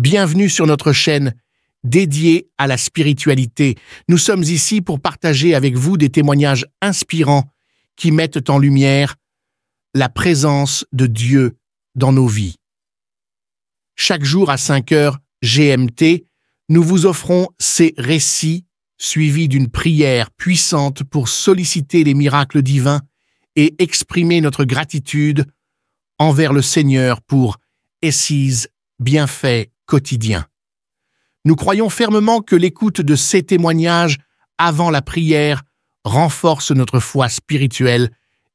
Bienvenue sur notre chaîne dédiée à la spiritualité. Nous sommes ici pour partager avec vous des témoignages inspirants qui mettent en lumière la présence de Dieu dans nos vies. Chaque jour à 5 heures GMT, nous vous offrons ces récits suivis d'une prière puissante pour solliciter les miracles divins et exprimer notre gratitude envers le Seigneur pour ses bienfaits quotidiens. Nous croyons fermement que l'écoute de ces témoignages avant la prière renforce notre foi spirituelle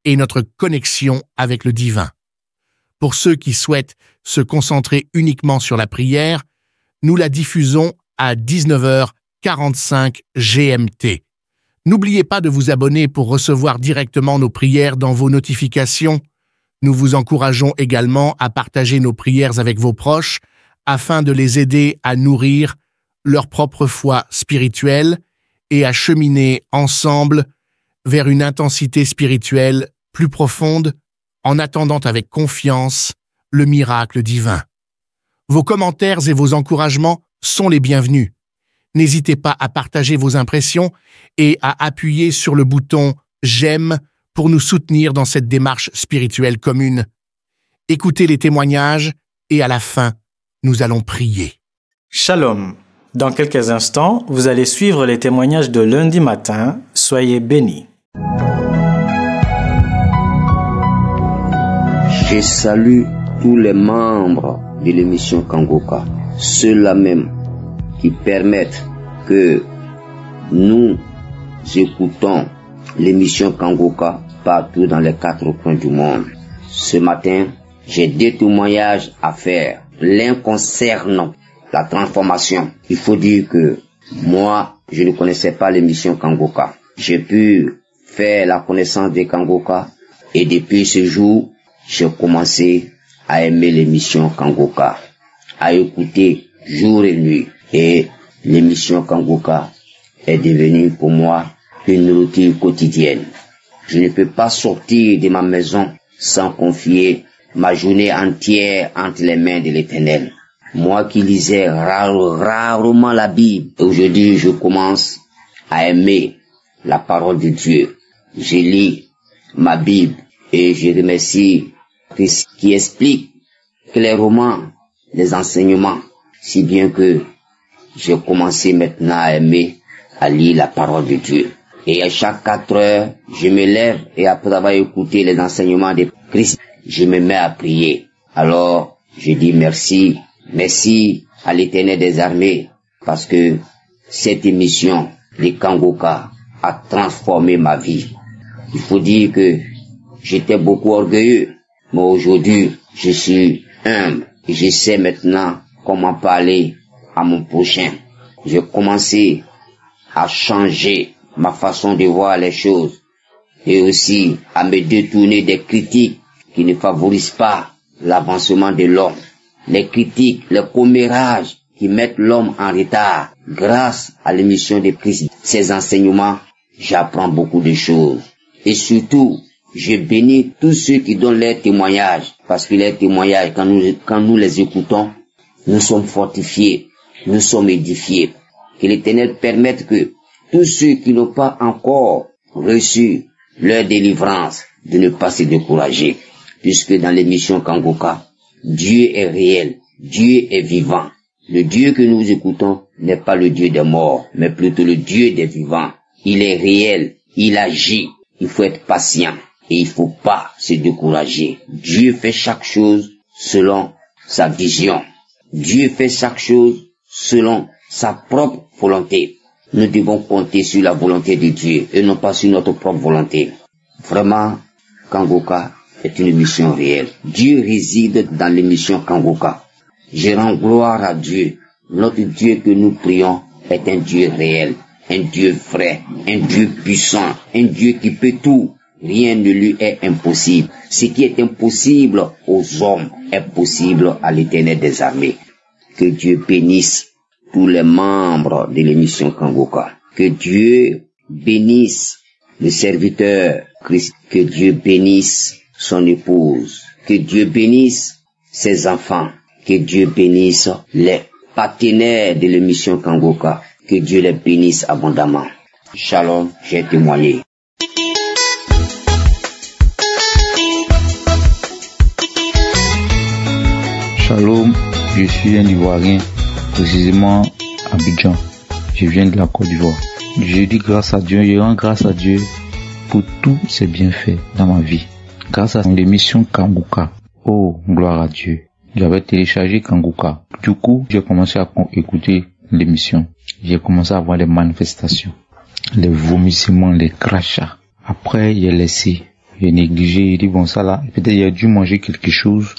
et notre connexion avec le divin. Pour ceux qui souhaitent se concentrer uniquement sur la prière, nous la diffusons à 19h45 GMT. N'oubliez pas de vous abonner pour recevoir directement nos prières dans vos notifications. Nous vous encourageons également à partager nos prières avec vos proches afin de les aider à nourrir leur propre foi spirituelle et à cheminer ensemble vers une intensité spirituelle plus profonde en attendant avec confiance le miracle divin. Vos commentaires et vos encouragements sont les bienvenus. N'hésitez pas à partager vos impressions et à appuyer sur le bouton « J'aime » pour nous soutenir dans cette démarche spirituelle commune. Écoutez les témoignages et à la fin, nous allons prier. Shalom. Dans quelques instants, vous allez suivre les témoignages de lundi matin. Soyez bénis. Je salue tous les membres de l'émission Kangoka, ceux-là même qui permettent que nous écoutons l'émission Kangoka partout dans les 4 coins du monde. Ce matin, j'ai 2 témoignages à faire. L'un concerne la transformation. Il faut dire que moi, je ne connaissais pas l'émission Kangoka. J'ai pu faire la connaissance de Kangoka et depuis ce jour, j'ai commencé à aimer l'émission Kangoka, à écouter jour et nuit. Et l'émission Kangoka est devenue pour moi une routine quotidienne. Je ne peux pas sortir de ma maison sans confier ma journée entière entre les mains de l'Éternel. Moi qui lisais rarement la Bible, aujourd'hui je commence à aimer la parole de Dieu. Je lis ma Bible et je remercie Christ qui explique clairement les enseignements, si bien que j'ai commencé maintenant à aimer, à lire la parole de Dieu. Et à chaque 4 heures, je me lève et après avoir écouté les enseignements de Christ, je me mets à prier. Alors, je dis merci à l'Éternel des armées, parce que cette émission, les Kangoka, a transformé ma vie. Il faut dire que j'étais beaucoup orgueilleux, mais aujourd'hui, je suis humble et je sais maintenant comment parler à mon prochain. J'ai commencé à changer ma façon de voir les choses et aussi à me détourner des critiques qui ne favorisent pas l'avancement de l'homme. Les critiques, les commérages qui mettent l'homme en retard. Grâce à l'émission de Christ, ces enseignements, j'apprends beaucoup de choses. Et surtout, je bénis tous ceux qui donnent leurs témoignages, parce que les témoignages, quand nous les écoutons, nous sommes fortifiés, nous sommes édifiés. Que l'Éternel permette que tous ceux qui n'ont pas encore reçu leur délivrance, de ne pas se décourager. Puisque dans l'émission Kangoka, Dieu est réel, Dieu est vivant. Le Dieu que nous écoutons n'est pas le Dieu des morts, mais plutôt le Dieu des vivants. Il est réel, il agit. Il faut être patient et il faut pas se décourager. Dieu fait chaque chose selon sa vision. Dieu fait chaque chose selon sa propre volonté. Nous devons compter sur la volonté de Dieu et non pas sur notre propre volonté. Vraiment, Kangoka est une mission réelle. Dieu réside dans l'émission Kangoka. Je rends gloire à Dieu. Notre Dieu que nous prions est un Dieu réel, un Dieu vrai, un Dieu puissant, un Dieu qui peut tout. Rien ne lui est impossible. Ce qui est impossible aux hommes est possible à l'Éternel des armées. Que Dieu bénisse tous les membres de l'émission Kangoka. Que Dieu bénisse le serviteur Christ. Que Dieu bénisse son épouse. Que Dieu bénisse ses enfants. Que Dieu bénisse les partenaires de l'émission Kangoka. Que Dieu les bénisse abondamment. Shalom, j'ai témoigné. Shalom, je suis un Ivoirien, précisément à Abidjan. Je viens de la Côte d'Ivoire. Je dis grâce à Dieu, je rends grâce à Dieu pour tous ses bienfaits dans ma vie. Grâce à l'émission Kangoka. Oh, gloire à Dieu. J'avais téléchargé Kangoka. Du coup, j'ai commencé à écouter l'émission. J'ai commencé à voir les manifestations, les vomissements, les crachats. Après, j'ai laissé, j'ai négligé, j'ai dit bon ça là, peut-être j'ai dû manger quelque chose,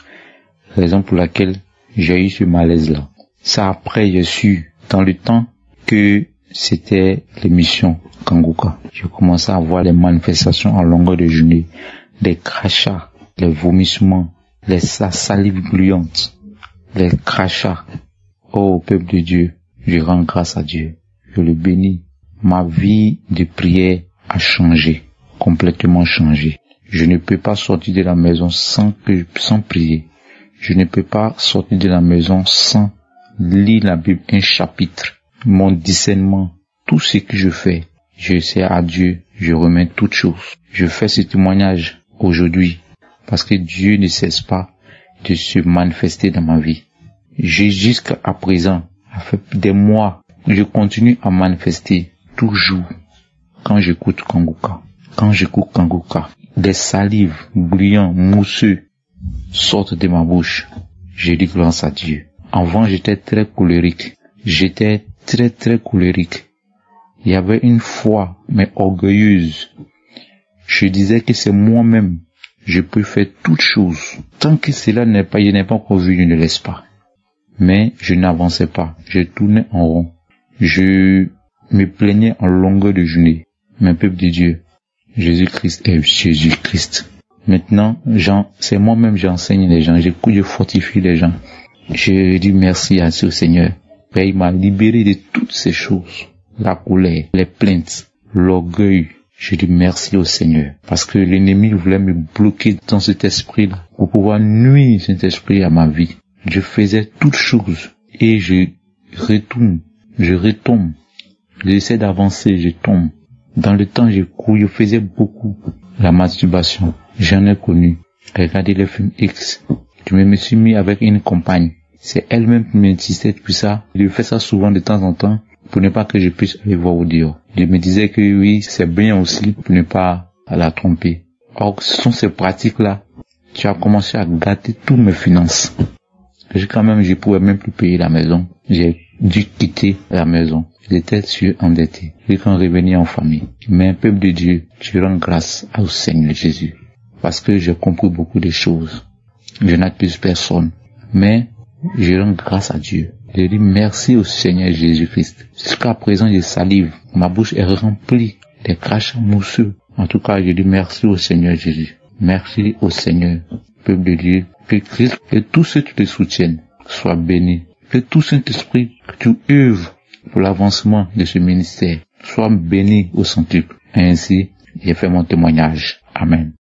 raison pour laquelle j'ai eu ce malaise-là. Ça après, j'ai su dans le temps que c'était l'émission Kangoka. J'ai commencé à voir les manifestations en longueur de journée, les crachats, les vomissements, les salives gluantes, les crachats. Oh, peuple de Dieu, je rends grâce à Dieu. Je le bénis. Ma vie de prière a changé, complètement changé. Je ne peux pas sortir de la maison sans prier. Je ne peux pas sortir de la maison sans lire la Bible, un chapitre. Mon discernement, tout ce que je fais, je sais à Dieu, je remets toutes choses. Je fais ce témoignage aujourd'hui parce que Dieu ne cesse pas de se manifester dans ma vie. Jusqu'à présent, ça fait des mois, je continue à manifester toujours quand j'écoute Kangoka. Quand j'écoute Kangoka, des salives brillants, mousseux sortent de ma bouche. Je dis grâce à Dieu. Avant, j'étais très colérique. J'étais très colérique. Il y avait une foi, mais orgueilleuse. Je disais que c'est moi-même. Je peux faire toutes choses. Tant que cela n'est pas, je n'ai pas encore vu, je ne laisse pas. Mais je n'avançais pas. Je tournais en rond. Je me plaignais en longueur de journée. Mais peuple de Dieu, Jésus-Christ est Jésus-Christ. Maintenant, c'est moi-même j'enseigne les gens. Je fortifie les gens. Je dis merci à ce Seigneur. Père, il m'a libéré de toutes ces choses. La colère, les plaintes, l'orgueil. Je dis merci au Seigneur. Parce que l'ennemi voulait me bloquer dans cet esprit-là pour pouvoir nuire cet esprit à ma vie. Je faisais toutes choses et je retombe. J'essaie d'avancer, je tombe. Dans le temps, je faisais beaucoup. La masturbation, j'en ai connu. Regardez les films X. Je me suis mis avec une compagne. C'est elle-même qui m'insistait depuis ça. Je fais ça souvent de temps en temps pour ne pas que je puisse aller voir au dehors. Je me disais que oui, c'est bien aussi pour ne pas la tromper. Or, ce sont ces pratiques-là qui ont commencé à gâter toutes mes finances. Quand même, je pouvais même plus payer la maison. J'ai dû quitter la maison. J'étais endetté. J'ai quand revenir en famille. Mais un peuple de Dieu, je rends grâce au Seigneur Jésus. Parce que j'ai compris beaucoup de choses. Je n'accuse personne. Mais je rends grâce à Dieu. Je dis merci au Seigneur Jésus-Christ. Jusqu'à présent, je salive. Ma bouche est remplie des crachats mousseux. En tout cas, je dis merci au Seigneur Jésus. Merci au Seigneur. Peuple de Dieu, que tous ceux qui te soutiennent soient bénis. Que tout Saint-Esprit que tu œuvres pour l'avancement de ce ministère soit béni au centuple. Ainsi, j'ai fait mon témoignage. Amen.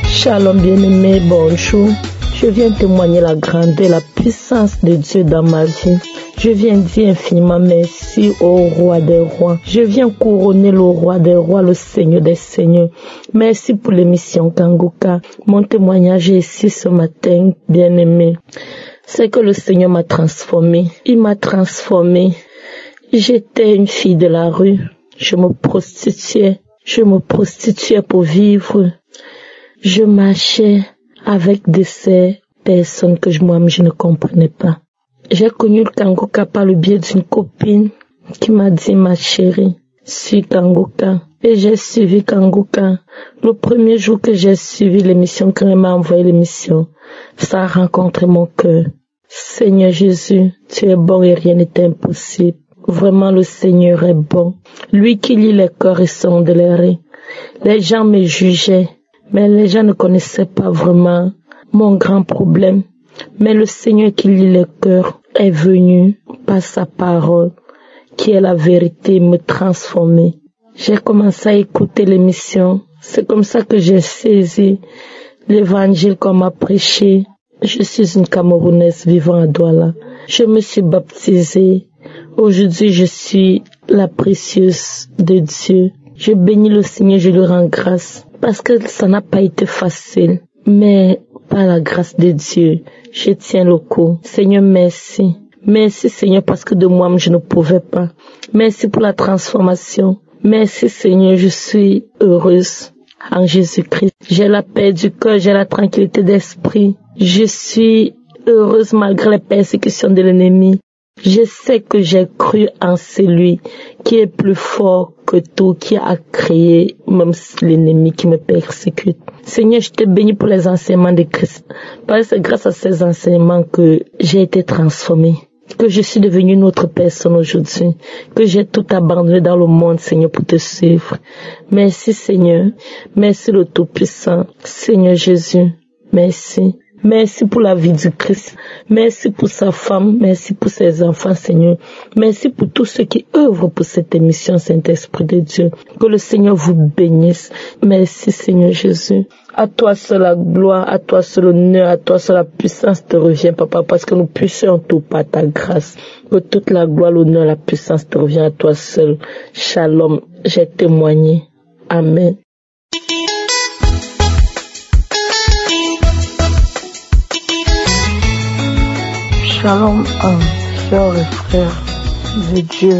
Shalom bien-aimé, bonjour. Je viens témoigner la grandeur, la puissance de Dieu dans ma vie. Je viens dire infiniment merci au roi des rois. Je viens couronner le roi des rois, le Seigneur des seigneurs. Merci pour l'émission Kangoka. Mon témoignage est ici ce matin, bien-aimé. C'est que le Seigneur m'a transformé. Il m'a transformé. J'étais une fille de la rue. Je me prostituais pour vivre. Je marchais avec ces personnes que moi-même je ne comprenais pas. J'ai connu le Kangoka par le biais d'une copine qui m'a dit, ma chérie, suis Kangoka. Et j'ai suivi Kangoka. Le premier jour que j'ai suivi l'émission, quand elle m'a envoyé l'émission, ça a rencontré mon cœur. Seigneur Jésus, tu es bon et rien n'est impossible. Vraiment, le Seigneur est bon. Lui qui lit les cœurs et sonde les reins. Les gens me jugeaient, mais les gens ne connaissaient pas vraiment mon grand problème. Mais le Seigneur qui lit les cœurs est venu par sa parole, qui est la vérité, me transformer. J'ai commencé à écouter l'émission. C'est comme ça que j'ai saisi l'évangile qu'on m'a prêché. Je suis une Camerounaise vivant à Douala. Je me suis baptisée. Aujourd'hui, je suis la précieuse de Dieu. Je bénis le Seigneur, je lui rends grâce. Parce que ça n'a pas été facile. Mais par la grâce de Dieu, je tiens le coup. Seigneur, merci. Merci Seigneur parce que de moi-même je ne pouvais pas. Merci pour la transformation. Merci Seigneur, je suis heureuse en Jésus-Christ. J'ai la paix du cœur, j'ai la tranquillité d'esprit. Je suis heureuse malgré les persécutions de l'ennemi. Je sais que j'ai cru en celui qui est plus fort que tout, qui a créé même l'ennemi qui me persécute. Seigneur, je te bénis pour les enseignements de Christ. Parce que c'est grâce à ces enseignements que j'ai été transformée, que je suis devenue une autre personne aujourd'hui, que j'ai tout abandonné dans le monde, Seigneur, pour te suivre. Merci Seigneur, merci le Tout-Puissant, Seigneur Jésus, merci. Merci pour la vie du Christ. Merci pour sa femme. Merci pour ses enfants, Seigneur. Merci pour tous ceux qui œuvrent pour cette émission, Saint-Esprit de Dieu. Que le Seigneur vous bénisse. Merci, Seigneur Jésus. À toi seul la gloire, à toi seul l'honneur, à toi seul la puissance te revient, Papa, parce que nous puissions tout par ta grâce. Que toute la gloire, l'honneur, la puissance te revient à toi seul. Shalom. J'ai témoigné. Amen. Shalom, sœurs et frères de Dieu.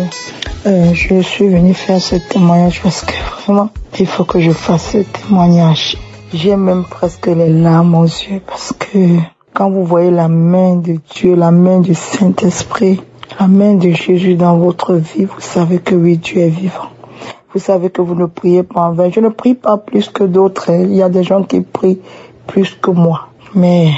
Je suis venu faire ce témoignage parce que vraiment, il faut que je fasse ce témoignage. J'ai même presque les larmes aux yeux parce que quand vous voyez la main de Dieu, la main du Saint-Esprit, la main de Jésus dans votre vie, vous savez que oui, Dieu est vivant. Vous savez que vous ne priez pas en vain. Je ne prie pas plus que d'autres. Il y a des gens qui prient plus que moi. Mais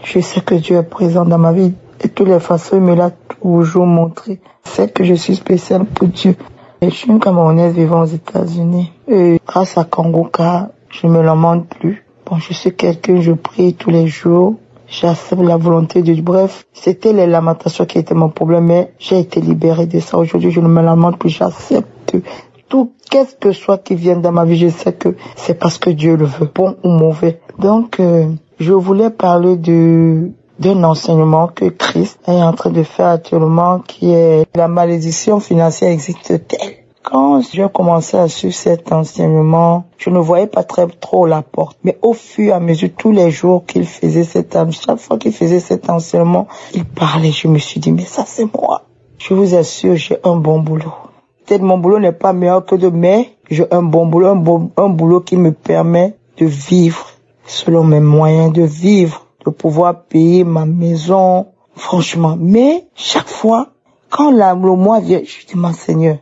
je sais que Dieu est présent dans ma vie. De toutes les façons, il me l'a toujours montré. C'est que je suis spéciale pour Dieu. Et je suis une Camerounaise vivant aux États-Unis. Et grâce à Kangoka, je ne me lamente plus. Bon, je suis quelqu'un, je prie tous les jours. J'accepte la volonté de Dieu. Bref, c'était les lamentations qui étaient mon problème, mais j'ai été libérée de ça. Aujourd'hui, je ne me lamente plus. J'accepte tout, qu'est-ce que soit qui vienne dans ma vie. Je sais que c'est parce que Dieu le veut, bon ou mauvais. Donc, je voulais parler d'un enseignement que Christ est en train de faire actuellement, qui est la malédiction financière existe-t-elle? Quand j'ai commencé à suivre cet enseignement, je ne voyais pas trop la porte. Mais au fur et à mesure, tous les jours qu'il faisait chaque fois qu'il faisait cet enseignement, il parlait. Je me suis dit, mais ça c'est moi. Je vous assure, j'ai un bon boulot. Peut-être mon boulot n'est pas meilleur que mais j'ai un bon boulot, un boulot qui me permet de vivre selon mes moyens, de vivre, de pouvoir payer ma maison, franchement. Mais chaque fois, quand le mois vient, je dis, mon Seigneur,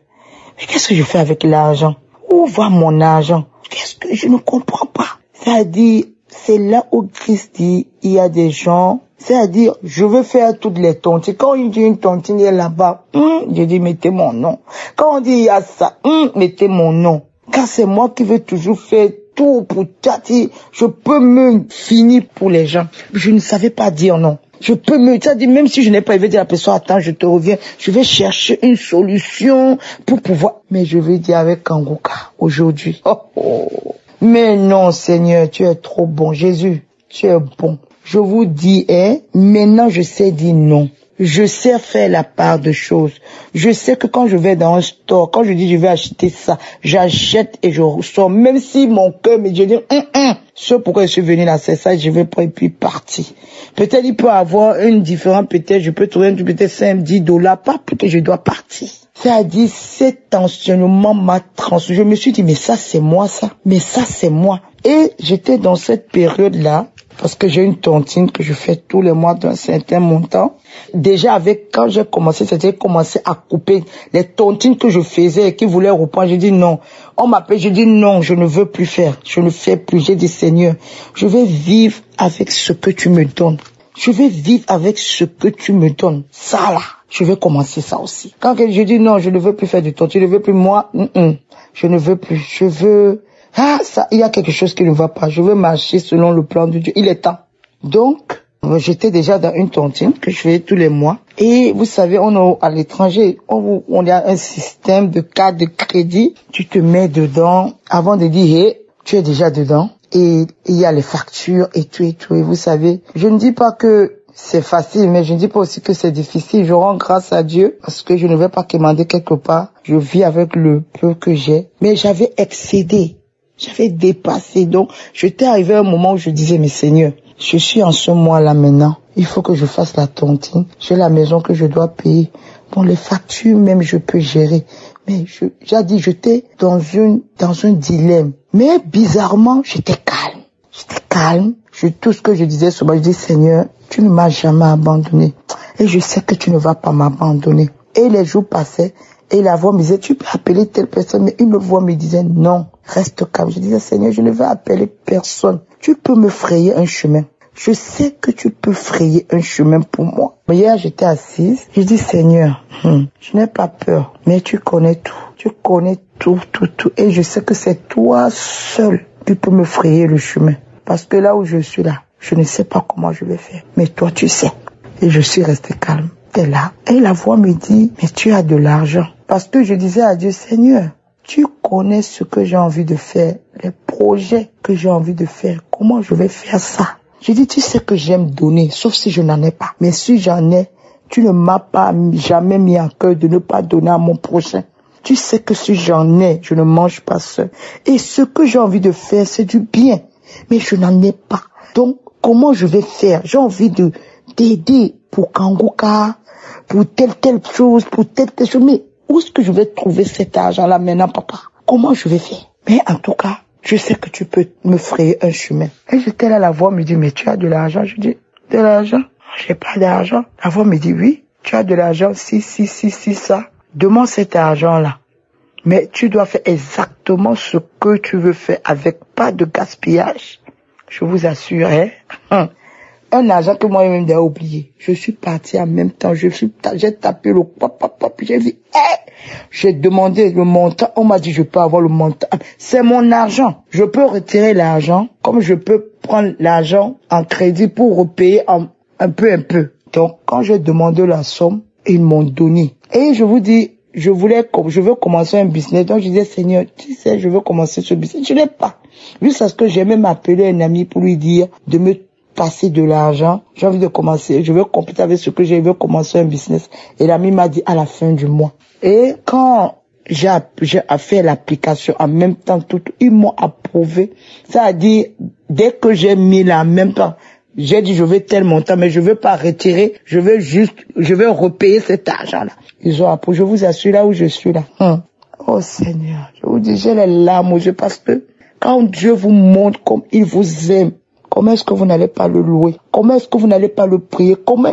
mais qu'est-ce que je fais avec l'argent? Où va mon argent? Qu'est-ce que je ne comprends pas? C'est-à-dire, c'est là où Christ dit, il y a des gens, c'est-à-dire, je veux faire toutes les tontines. Quand il dit une tontine, il est là-bas, je dis, mettez mon nom. Quand on dit, il y a ça, mettez mon nom. Car c'est moi qui veux toujours faire tout pour tâter. Je peux me finir pour les gens. Je ne savais pas dire non. Je peux c'est-à-dire même si je n'ai pas, il veut dire à la personne, attends, je te reviens. Je vais chercher une solution pour pouvoir. Mais je vais dire avec Kangoka aujourd'hui. Mais non, Seigneur, tu es trop bon. Jésus, tu es bon. Je vous dis, maintenant je sais dire non. Je sais faire la part de choses. Je sais que quand je vais dans un store, quand je dis je vais acheter ça, j'achète et je ressors. Même si mon cœur me dit, ce pourquoi je suis venu là, c'est ça, je vais pas et puis partir. Peut-être il peut avoir une différence, peut-être je peux trouver un truc, peut-être $5-10, pas plus que je dois partir. C'est-à-dire, cet enseignement m'a transformé. Je me suis dit, mais ça c'est moi ça. Mais ça c'est moi. Et j'étais dans cette période-là, parce que j'ai une tontine que je fais tous les mois d'un certain montant. Déjà quand j'ai commencé, c'était commencé à couper les tontines que je faisais et qui voulaient reprendre. J'ai dit non. On m'appelle, j'ai dit non, je ne veux plus faire. Je ne fais plus. J'ai dit Seigneur, je vais vivre avec ce que tu me donnes. Je vais vivre avec ce que tu me donnes. Ça là, je vais commencer ça aussi. Quand je dis non, je ne veux plus faire de tontine, je ne veux plus moi, je ne veux plus. Je veux... ça, il y a quelque chose qui ne va pas. Je veux marcher selon le plan de Dieu. Il est temps. Donc, j'étais déjà dans une tontine que je fais tous les mois. Et vous savez, à l'étranger, on a un système de carte de crédit. Tu te mets dedans avant de dire, tu es déjà dedans. et il y a les factures et tout. Et vous savez, je ne dis pas que c'est facile, mais je ne dis pas aussi que c'est difficile. Je rends grâce à Dieu parce que je ne vais pas quémander quelque part. Je vis avec le peu que j'ai. Mais j'avais excédé. J'avais dépassé. Donc, j'étais arrivé à un moment où je disais, mais Seigneur, je suis en ce mois-là maintenant. Il faut que je fasse la tontine. J'ai la maison que je dois payer. Bon, les factures même, je peux gérer. Mais j'ai dit, j'étais dans un dilemme. Mais bizarrement, j'étais calme. J'étais calme. Tout ce que je disais souvent, je dis, Seigneur, tu ne m'as jamais abandonné. Et je sais que tu ne vas pas m'abandonner. Et les jours passaient, et la voix me disait, tu peux appeler telle personne. Mais une voix me disait, non, reste calme. Je disais, Seigneur, je ne vais appeler personne. Tu peux me frayer un chemin. Je sais que tu peux frayer un chemin pour moi. Hier, j'étais assise. Je dis, Seigneur, je n'ai pas peur, mais tu connais tout. Tu connais tout. Et je sais que c'est toi seul qui peux me frayer le chemin. Parce que là où je suis là, je ne sais pas comment je vais faire. Mais toi, tu sais. Et je suis restée calme. Et là, et la voix me dit, mais tu as de l'argent. Parce que je disais à Dieu, Seigneur, tu connais ce que j'ai envie de faire, les projets que j'ai envie de faire. Comment je vais faire ça? Je dis, tu sais que j'aime donner, sauf si je n'en ai pas. Mais si j'en ai, tu ne m'as pas jamais mis en cœur de ne pas donner à mon prochain. Tu sais que si j'en ai, je ne mange pas seul. Et ce que j'ai envie de faire, c'est du bien. Mais je n'en ai pas. Donc, comment je vais faire? J'ai envie d'aider pour Kangoka, pour telle chose, pour telle chose. Mais où est-ce que je vais trouver cet argent-là maintenant, papa? Comment je vais faire? Mais en tout cas, je sais que tu peux me frayer un chemin. Et j'étais là, la voix me dit, mais tu as de l'argent? Je dis, de l'argent? J'ai pas d'argent. La voix me dit, oui, tu as de l'argent, si, ça. Demande cet argent-là. Mais tu dois faire exactement ce que tu veux faire avec pas de gaspillage. Je vous assure, hein. Un argent que moi-même j'ai oublié. Je suis parti en même temps. J'ai tapé le pop, j'ai dit, j'ai demandé le montant. On m'a dit, je peux avoir le montant. C'est mon argent. Je peux retirer l'argent, comme je peux prendre l'argent en crédit pour repayer un peu. Donc, quand j'ai demandé la somme, ils m'ont donné. Et je vous dis, je veux commencer un business. Donc, je disais, Seigneur, tu sais, je veux commencer ce business. Je n'ai pas. Jusqu'à ce que j'ai même appelé un ami pour lui dire de me passer de l'argent. J'ai envie de commencer. Je veux compléter avec ce que j'ai. Je veux commencer un business. Et l'ami m'a dit à la fin du mois. Et quand j'ai fait l'application en même temps, ils m'ont approuvé. Ça a dit, dès que j'ai mis là en même temps, j'ai dit, je veux tel montant, mais je veux pas retirer. Je veux repayer cet argent-là. Ils ont approuvé. Je vous assure, là où je suis là. Oh Seigneur, je vous dis, j'ai les larmes aux yeux parce que quand Dieu vous montre comme il vous aime, comment est-ce que vous n'allez pas le louer? Comment est-ce que vous n'allez pas le prier? Comment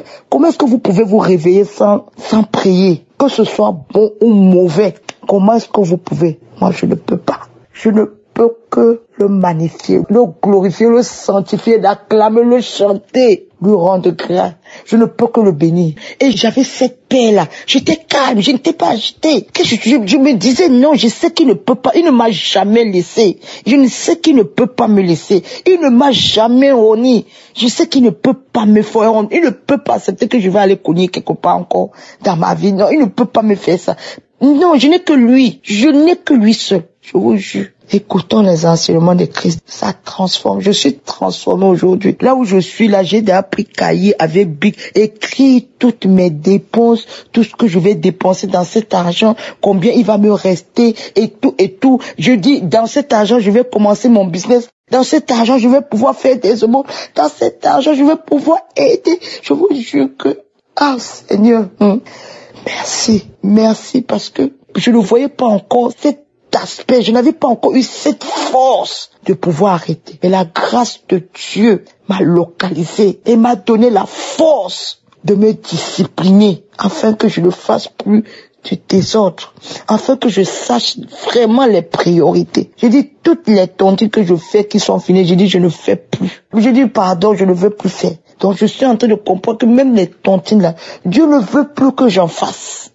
est-ce que vous pouvez vous réveiller sans prier? Que ce soit bon ou mauvais, comment est-ce que vous pouvez? Moi, je ne peux pas. Je ne peux que le magnifier, le glorifier, le sanctifier, l'acclamer, le chanter, lui rendre grâce. Je ne peux que le bénir. Et j'avais cette paix-là. J'étais calme, je n'étais pas agité. Je me disais, non, je sais qu'il ne peut pas, il ne m'a jamais laissé. Je ne sais qu'il ne peut pas me laisser. Il ne m'a jamais honni. Je sais qu'il ne peut pas me faire honte. Il ne peut pas accepter que je vais aller cogner quelque part encore dans ma vie. Non, il ne peut pas me faire ça. Non, je n'ai que lui. Je n'ai que lui seul. Je vous jure. Écoutons les enseignements de Christ. Ça transforme. Je suis transformé aujourd'hui. Là où je suis, là, j'ai déjà pris cahier avec bic, écrit toutes mes dépenses, tout ce que je vais dépenser dans cet argent, combien il va me rester et tout. Je dis, dans cet argent, je vais commencer mon business. Dans cet argent, je vais pouvoir faire des aumônes. Dans cet argent, je vais pouvoir aider. Je vous jure que, Seigneur, merci parce que je ne voyais pas encore cet aspect, je n'avais pas encore eu cette force de pouvoir arrêter. Mais la grâce de Dieu m'a localisé et m'a donné la force de me discipliner afin que je ne fasse plus du désordre, afin que je sache vraiment les priorités. J'ai dit, toutes les tontines que je fais qui sont finies, j'ai dit, je ne fais plus. J'ai dit, pardon, je ne veux plus faire. Donc je suis en train de comprendre que même les tontines là, Dieu ne veut plus que j'en fasse.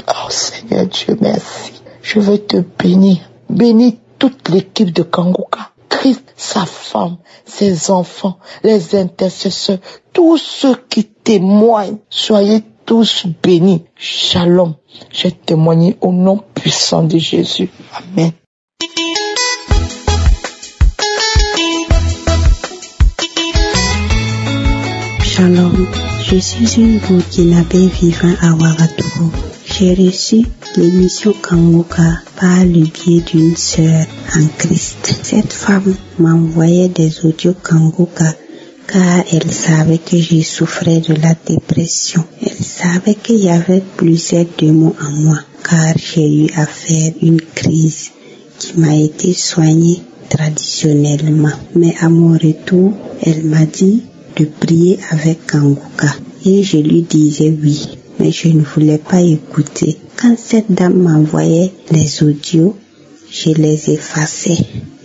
Oh Seigneur Dieu, merci. Je veux te bénir. Bénis toute l'équipe de Kangoka. Christ, sa femme, ses enfants, les intercesseurs, tous ceux qui témoignent, soyez tous bénis. Shalom. J'ai témoigné au nom puissant de Jésus. Amen. Shalom, je suis une Burkinabé vivant à Ouagadougou. J'ai reçu l'émission Kangoka par le biais d'une sœur en Christ. Cette femme m'envoyait des audios Kangoka car elle savait que je souffrais de la dépression. Elle savait qu'il y avait plusieurs démons en moi car j'ai eu à faire une crise qui m'a été soignée traditionnellement. Mais à mon retour, elle m'a dit de prier avec Kangoka et je lui disais oui, mais je ne voulais pas écouter. Quand cette dame m'envoyait les audios, je les effaçais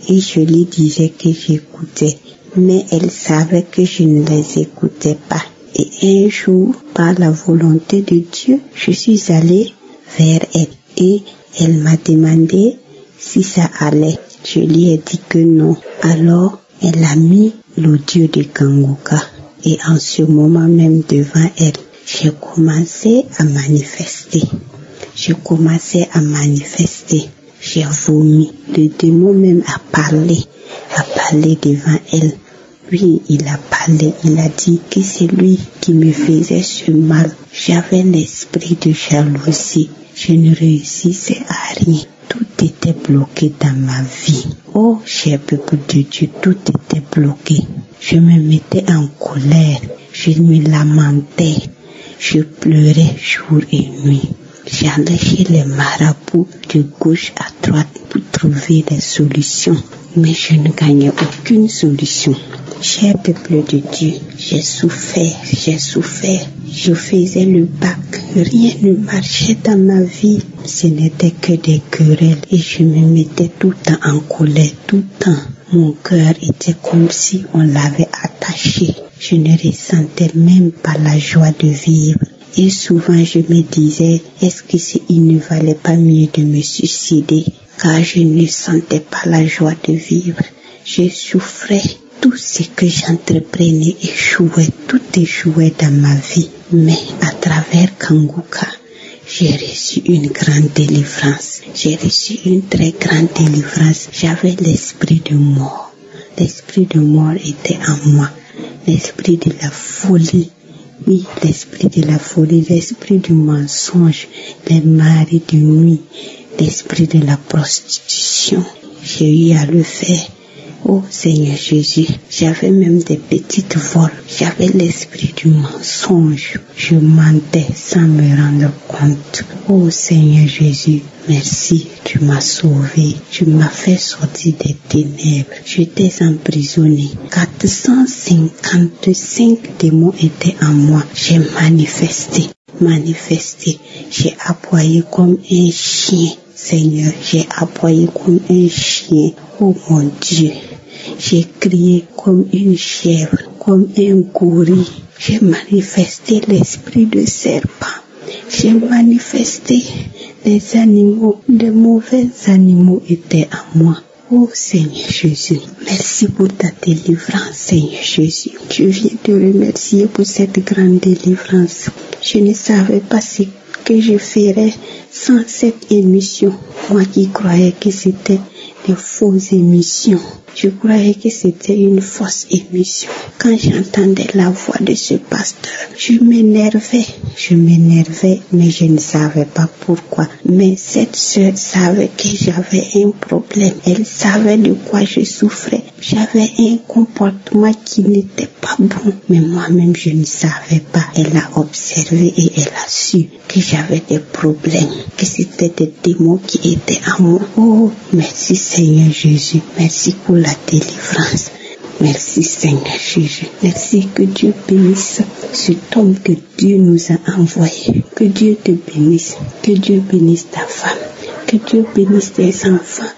et je lui disais que j'écoutais, mais elle savait que je ne les écoutais pas. Et un jour, par la volonté de Dieu, je suis allée vers elle et elle m'a demandé si ça allait. Je lui ai dit que non. Alors, elle a mis l'audio de Kangoka et en ce moment même devant elle, j'ai commencé à manifester. J'ai vomi. Le démon même a parlé devant elle. Lui, il a parlé, il a dit que c'est lui qui me faisait ce mal. J'avais l'esprit de jalousie. Je ne réussissais à rien. Tout était bloqué dans ma vie. Oh, cher peuple de Dieu, tout était bloqué. Je me mettais en colère. Je me lamentais. Je pleurais jour et nuit. J'allais chez les marabouts de gauche à droite pour trouver des solutions. Mais je ne gagnais aucune solution. Cher peuple de Dieu, j'ai souffert. Je faisais le bac. Rien ne marchait dans ma vie. Ce n'était que des querelles et je me mettais tout le temps en colère, tout le temps. Mon cœur était comme si on l'avait attaché. Je ne ressentais même pas la joie de vivre. Et souvent je me disais, est-ce qu'il ne valait pas mieux de me suicider? Car je ne sentais pas la joie de vivre. Je souffrais. Tout ce que j'entreprenais échouait. Tout échouait dans ma vie. Mais à travers Kangoka, j'ai reçu une grande délivrance. J'ai reçu une très grande délivrance. J'avais l'esprit de mort. L'esprit de mort était en moi. L'esprit de la folie. Oui, l'esprit de la folie, l'esprit du mensonge, les maris de nuit, l'esprit de la prostitution. J'ai eu à le faire. Oh Seigneur Jésus, j'avais même des petites vols. J'avais l'esprit du mensonge. Je mentais sans me rendre compte. Oh Seigneur Jésus, merci, tu m'as sauvé. Tu m'as fait sortir des ténèbres. J'étais emprisonné. 455 démons étaient en moi. J'ai manifesté. J'ai aboyé comme un chien. Seigneur, j'ai aboyé comme un chien. Oh mon Dieu, j'ai crié comme une chèvre, comme un gorille. J'ai manifesté l'esprit de serpent. J'ai manifesté les animaux, les mauvais animaux étaient en moi. Oh Seigneur Jésus, merci pour ta délivrance, Seigneur Jésus. Je viens te remercier pour cette grande délivrance. Je ne savais pas ce que je ferais sans cette émission. Moi qui croyais que c'était des fausses émissions. Je croyais que c'était une fausse émission. Quand j'entendais la voix de ce pasteur, je m'énervais, mais je ne savais pas pourquoi. Mais cette sœur savait que j'avais un problème. Elle savait de quoi je souffrais. J'avais un comportement qui n'était pas bon. Mais moi-même, je ne savais pas. Elle a observé et elle a su que j'avais des problèmes, que c'était des démons qui étaient en moi. Oh, merci Seigneur Jésus. Merci pour la délivrance. Merci Seigneur Jésus. Merci, que Dieu bénisse cet homme que Dieu nous a envoyé. Que Dieu te bénisse. Que Dieu bénisse ta femme. Que Dieu bénisse tes enfants.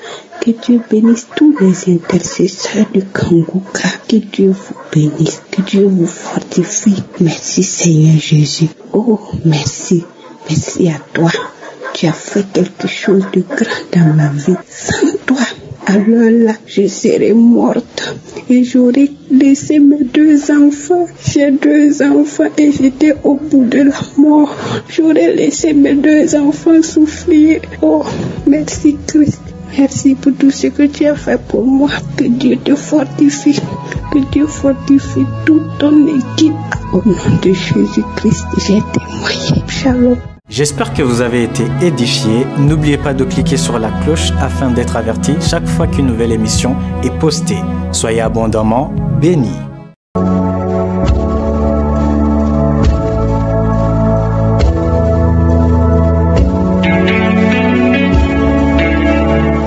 Que Dieu bénisse tous les intercesseurs de Kangoka. Que Dieu vous bénisse. Que Dieu vous fortifie. Merci Seigneur Jésus. Oh, merci. Merci à toi. Tu as fait quelque chose de grand dans ma vie. Sans toi, alors là, je serais morte et j'aurais laissé mes 2 enfants. J'ai 2 enfants et j'étais au bout de la mort. J'aurais laissé mes 2 enfants souffrir. Oh, merci Christ. Merci pour tout ce que tu as fait pour moi. Que Dieu te fortifie. Que Dieu fortifie toute ton équipe. Au nom de Jésus-Christ, j'ai témoigné. Shalom. J'espère que vous avez été édifiés. N'oubliez pas de cliquer sur la cloche afin d'être averti chaque fois qu'une nouvelle émission est postée. Soyez abondamment bénis.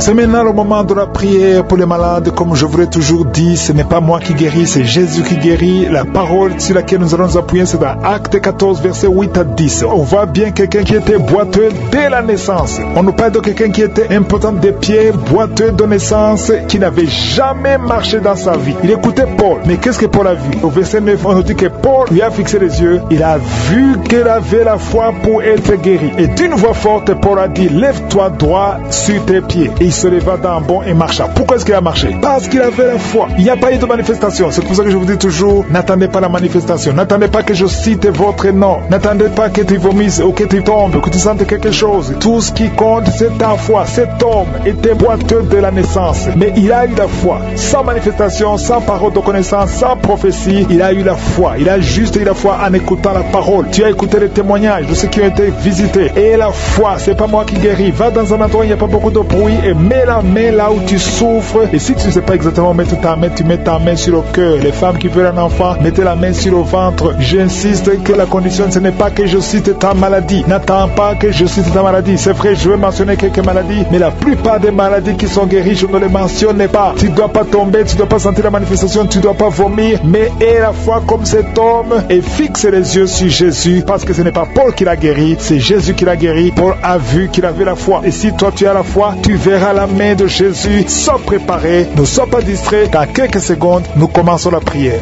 C'est maintenant le moment de la prière pour les malades. Comme je vous l'ai toujours dit, ce n'est pas moi qui guéris, c'est Jésus qui guérit. La parole sur laquelle nous allons nous appuyer, c'est dans Acte 14, versets 8 à 10. On voit bien quelqu'un qui était boiteux dès la naissance. On nous parle de quelqu'un qui était impotent des pieds, boiteux de naissance, qui n'avait jamais marché dans sa vie. Il écoutait Paul. Mais qu'est-ce que Paul a vu? Au verset 9, on nous dit que Paul lui a fixé les yeux. Il a vu qu'il avait la foi pour être guéri. Et d'une voix forte, Paul a dit, lève-toi droit sur tes pieds. Et il se leva d'un bond et marcha. Pourquoi est-ce qu'il a marché? Parce qu'il avait la foi. Il n'y a pas eu de manifestation. C'est pour ça que je vous dis toujours, n'attendez pas la manifestation. N'attendez pas que je cite votre nom. N'attendez pas que tu vomisses ou que tu tombes, que tu sentes quelque chose. Tout ce qui compte, c'est ta foi. Cet homme était boiteux de la naissance. Mais il a eu la foi. Sans manifestation, sans parole de connaissance, sans prophétie, il a eu la foi. Il a juste eu la foi en écoutant la parole. Tu as écouté les témoignages de ceux qui ont été visités. Et la foi, c'est pas moi qui guéris. Va dans un endroit où il n'y a pas beaucoup de bruit et mets la main là où tu souffres. Et si tu ne sais pas exactement mettre ta main, tu mets ta main sur le cœur. Les femmes qui veulent un enfant, mettez la main sur le ventre. J'insiste que la condition, ce n'est pas que je cite ta maladie. N'attends pas que je cite ta maladie. C'est vrai, je vais mentionner quelques maladies, mais la plupart des maladies qui sont guéries, je ne les mentionne pas. Tu ne dois pas tomber, tu ne dois pas sentir la manifestation, tu ne dois pas vomir, mais aie la foi comme cet homme et fixe les yeux sur Jésus, parce que ce n'est pas Paul qui l'a guéri, c'est Jésus qui l'a guéri. Paul a vu qu'il avait la foi. Et si toi tu as la foi, tu verras la main de Jésus. Sois préparé, ne sois pas distrait. Dans quelques secondes, nous commençons la prière.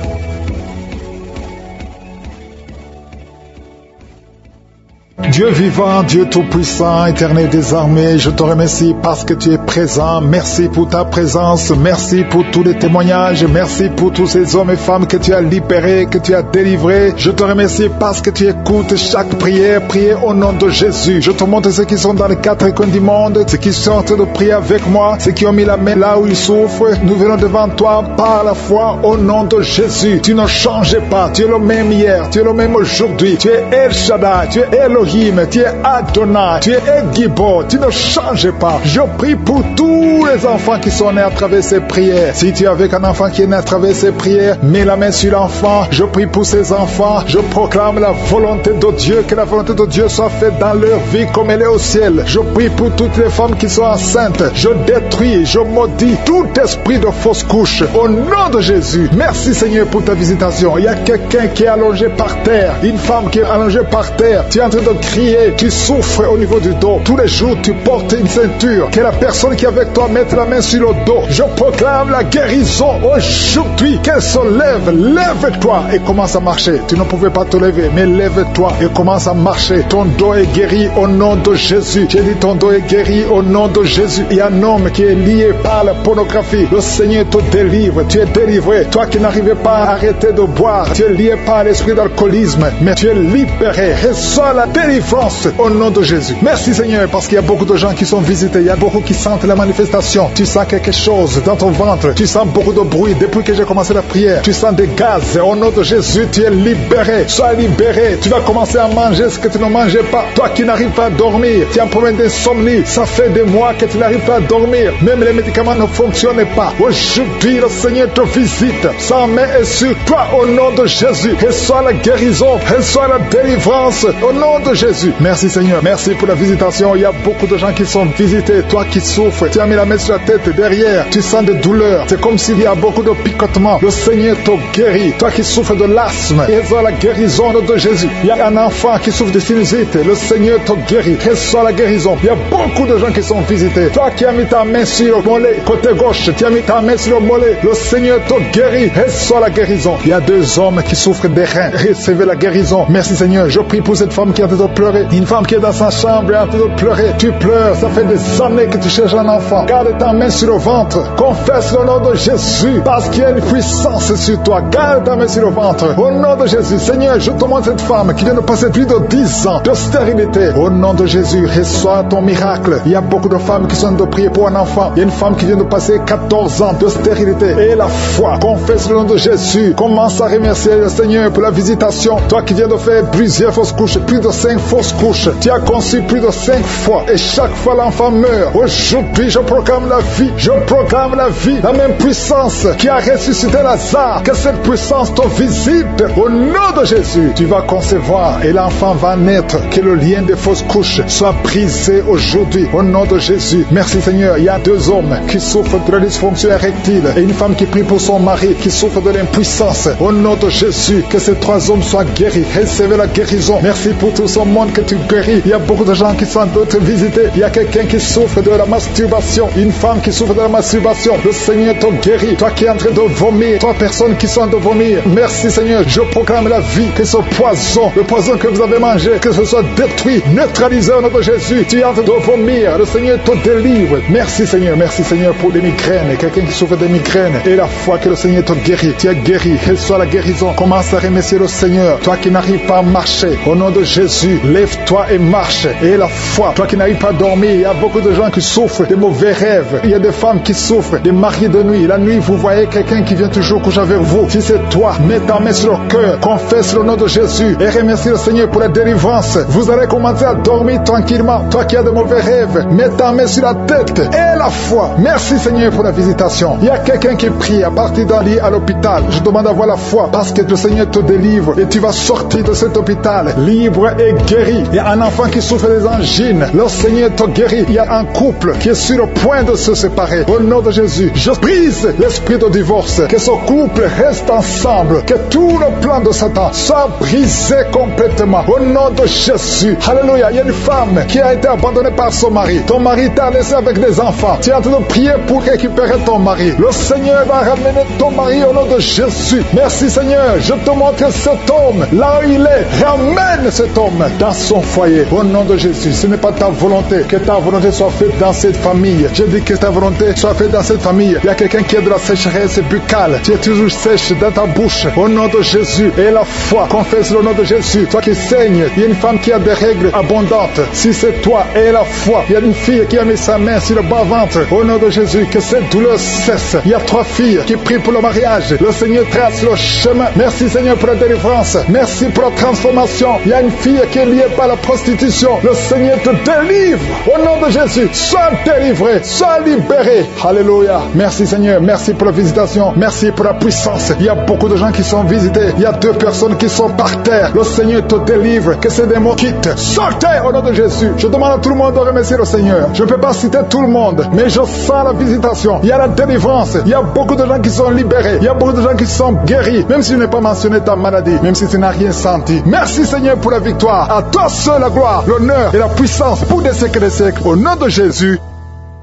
Dieu vivant, Dieu tout-puissant, éternel des armées, je te remercie parce que tu es présent. Merci pour ta présence. Merci pour tous les témoignages. Merci pour tous ces hommes et femmes que tu as libérés, que tu as délivrés. Je te remercie parce que tu écoutes chaque prière. Priez au nom de Jésus. Je te montre ceux qui sont dans les quatre coins du monde, ceux qui sont en train de prier avec moi, ceux qui ont mis la main là où ils souffrent. Nous venons devant toi par la foi au nom de Jésus. Tu ne changes pas. Tu es le même hier. Tu es le même aujourd'hui. Tu es El Shaddai. Tu es Elohim. Tu es Adonai, tu es Gibor, tu ne changes pas. Je prie pour tous les enfants qui sont nés à travers ces prières. Si tu es avec un enfant qui est né à travers ces prières, mets la main sur l'enfant. Je prie pour ces enfants. Je proclame la volonté de Dieu, que la volonté de Dieu soit faite dans leur vie comme elle est au ciel. Je prie pour toutes les femmes qui sont enceintes. Je détruis, je maudis tout esprit de fausse couche. Au nom de Jésus, merci Seigneur pour ta visitation. Il y a quelqu'un qui est allongé par terre, une femme qui est allongée par terre. Tu es en train de crier, tu souffres au niveau du dos. Tous les jours, tu portes une ceinture. Que la personne qui est avec toi mette la main sur le dos. Je proclame la guérison aujourd'hui. Qu'elle se lève. Lève-toi et commence à marcher. Tu ne pouvais pas te lever, mais lève-toi et commence à marcher. Ton dos est guéri au nom de Jésus. J'ai dit ton dos est guéri au nom de Jésus. Il y a un homme qui est lié par la pornographie. Le Seigneur te délivre. Tu es délivré. Toi qui n'arrivais pas à arrêter de boire, tu es lié par l'esprit d'alcoolisme, mais tu es libéré. Reçois la délivrance au nom de Jésus. Merci Seigneur, parce qu'il y a beaucoup de gens qui sont visités. Il y a beaucoup qui sentent la manifestation. Tu sens quelque chose dans ton ventre. Tu sens beaucoup de bruit depuis que j'ai commencé la prière. Tu sens des gaz. Au nom de Jésus, tu es libéré. Sois libéré. Tu vas commencer à manger ce que tu ne mangeais pas. Toi qui n'arrives pas à dormir, tu as un problème d'insomnie. Ça fait des mois que tu n'arrives pas à dormir. Même les médicaments ne fonctionnent pas. Aujourd'hui, le Seigneur te visite. Sa main est sur toi au nom de Jésus. Reçois la guérison. Reçois la délivrance au nom de Jésus. Merci Seigneur, merci pour la visitation. Il y a beaucoup de gens qui sont visités. Toi qui souffres, tu as mis la main sur la tête, derrière, tu sens des douleurs. C'est comme s'il y a beaucoup de picotements. Le Seigneur te guérit. Toi qui souffres de l'asthme, reçois la guérison de Jésus. Il y a un enfant qui souffre de sinusite, le Seigneur te guérit. Reçois la guérison. Il y a beaucoup de gens qui sont visités. Toi qui as mis ta main sur le mollet, côté gauche, tu as mis ta main sur le mollet, le Seigneur te guérit. Reçois la guérison. Il y a deux hommes qui souffrent des reins. Recevez la guérison. Merci Seigneur. Je prie pour cette femme qui a été pleurer. Une femme qui est dans sa chambre est en train de pleurer. Tu pleures, ça fait des années que tu cherches un enfant. Garde ta main sur le ventre. Confesse le nom de Jésus, parce qu'il y a une puissance sur toi. Garde ta main sur le ventre. Au nom de Jésus, Seigneur, je te montre cette femme qui vient de passer plus de 10 ans de stérilité. Au nom de Jésus, reçois ton miracle. Il y a beaucoup de femmes qui sont de prier pour un enfant. Il y a une femme qui vient de passer 14 ans de stérilité. Et la foi, confesse le nom de Jésus. Commence à remercier le Seigneur pour la visitation. Toi qui viens de faire plusieurs fausses couches, plus de 5 fausses couches. Tu as conçu plus de 5 fois. Et chaque fois l'enfant meurt. Aujourd'hui, je proclame la vie. Je proclame la vie. La même puissance qui a ressuscité Lazare. Que cette puissance te visite. Au nom de Jésus, tu vas concevoir et l'enfant va naître. Que le lien des fausses couches soit brisé aujourd'hui. Au nom de Jésus. Merci Seigneur. Il y a 2 hommes qui souffrent de la dysfonction érectile et une femme qui prie pour son mari qui souffre de l'impuissance. Au nom de Jésus, que ces 3 hommes soient guéris. Recevez la guérison. Merci pour tout ce monde que tu guéris. Il y a beaucoup de gens qui sont en train de te visiter. Il y a quelqu'un qui souffre de la masturbation. Une femme qui souffre de la masturbation. Le Seigneur te guérit. Toi qui es en train de vomir. 3 personnes qui sont en train de vomir. Merci Seigneur. Je proclame la vie. Que ce poison, le poison que vous avez mangé, que ce soit détruit, neutralisé au nom de Jésus. Tu es en train de vomir. Le Seigneur te délivre. Merci Seigneur. Merci Seigneur pour les migraines. Quelqu'un qui souffre des migraines. Et la foi que le Seigneur te guérit. Tu es guéri. Reçois la guérison. Commence à remercier le Seigneur. Toi qui n'arrives pas à marcher. Au nom de Jésus, lève-toi et marche. Et la foi. Toi qui n'arrives pas à dormir. Il y a beaucoup de gens qui souffrent de mauvais rêves. Il y a des femmes qui souffrent des mariés de nuit. La nuit, vous voyez quelqu'un qui vient toujours coucher avec vous. Si c'est toi, mets ta main sur le cœur. Confesse le nom de Jésus. Et remercie le Seigneur pour la délivrance. Vous allez commencer à dormir tranquillement. Toi qui as de mauvais rêves, mets ta main sur la tête. Et la foi. Merci Seigneur pour la visitation. Il y a quelqu'un qui prie à partir d'un lit à l'hôpital. Je demande à voir la foi parce que le Seigneur te délivre. Et tu vas sortir de cet hôpital libre et guéri. Il y a un enfant qui souffre des angines. Le Seigneur te guérit. Il y a un couple qui est sur le point de se séparer. Au nom de Jésus, je brise l'esprit de divorce. Que ce couple reste ensemble. Que tout le plan de Satan soit brisé complètement. Au nom de Jésus. Alléluia. Il y a une femme qui a été abandonnée par son mari. Ton mari t'a laissé avec des enfants. Tu es en train de prier pour récupérer ton mari. Le Seigneur va ramener ton mari au nom de Jésus. Merci Seigneur. Je te montre cet homme. Là où il est, ramène cet homme dans son foyer. Au nom de Jésus. Ce n'est pas ta volonté. Que ta volonté soit faite dans cette famille. Je dis que ta volonté soit faite dans cette famille. Il y a quelqu'un qui a de la sécheresse buccale. Tu es toujours sèche dans ta bouche. Au nom de Jésus. Et la foi. Confesse le nom de Jésus. Toi qui saignes. Il y a une femme qui a des règles abondantes. Si c'est toi, et la foi. Il y a une fille qui a mis sa main sur le bas-ventre. Au nom de Jésus. Que cette douleur cesse. Il y a 3 filles qui prient pour le mariage. Le Seigneur trace le chemin. Merci Seigneur pour la délivrance. Merci pour la transformation. Il y a une fille qui est liée par la prostitution. Le Seigneur te délivre. Au nom de Jésus. Sois délivré. Sois libéré. Alléluia. Merci Seigneur. Merci pour la visitation. Merci pour la puissance. Il y a beaucoup de gens qui sont visités. Il y a 2 personnes qui sont par terre. Le Seigneur te délivre. Que ces démons quittent. Sortez au nom de Jésus. Je demande à tout le monde de remercier le Seigneur. Je ne peux pas citer tout le monde, mais je sens la visitation. Il y a la délivrance. Il y a beaucoup de gens qui sont libérés. Il y a beaucoup de gens qui sont guéris. Même si je n'ai pas mentionné ta maladie, même si tu n'as rien senti. Merci Seigneur pour la victoire. À toi seul la gloire, l'honneur et la puissance pour des siècles et des siècles. Au nom de Jésus.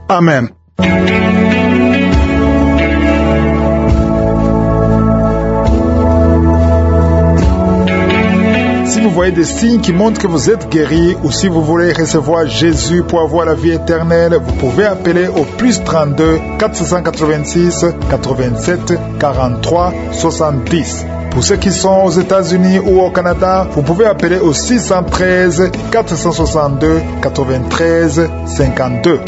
Amen. Si vous voyez des signes qui montrent que vous êtes guéri ou si vous voulez recevoir Jésus pour avoir la vie éternelle, vous pouvez appeler au plus 32 486 87 43 70. Pour ceux qui sont aux États-Unis ou au Canada, vous pouvez appeler au 613 462 93 52.